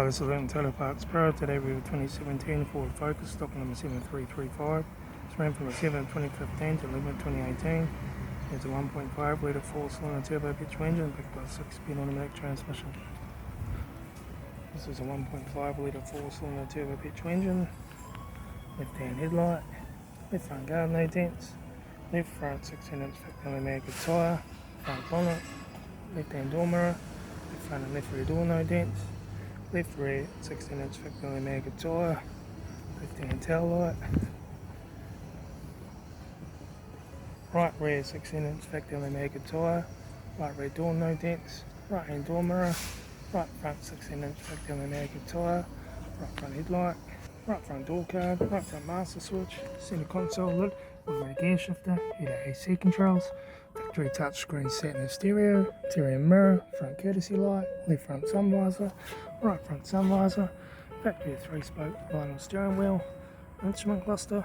This is Cylinder Petrol Parts Pro. Today we have a 2017 Ford Focus, stock number 7335. It's ran from the 7th 2015 to 11th 2018. It's a 1.5 litre 4-cylinder turbo petrol engine backed by a 6-speed automatic transmission. This is a 1.5 litre 4-cylinder turbo petrol engine. Left hand headlight, left front guard no dents, left front 16-inch factory mag tyre, front bonnet, left hand door mirror, left front and left rear door no dents, left rear 16-inch factory mag tyre, left hand tail light, right rear 16-inch factory mag tyre, right rear door no dents, right hand door mirror, right front 16-inch factory mag tyre, right front headlight, right front door card, right front master switch, centre console lid, automatic gear shifter, heater AC controls, factory touchscreen sat nav stereo, interior mirror, front courtesy light, left front sun visor, right front sun visor, factory 3-spoke vinyl steering wheel, instrument cluster,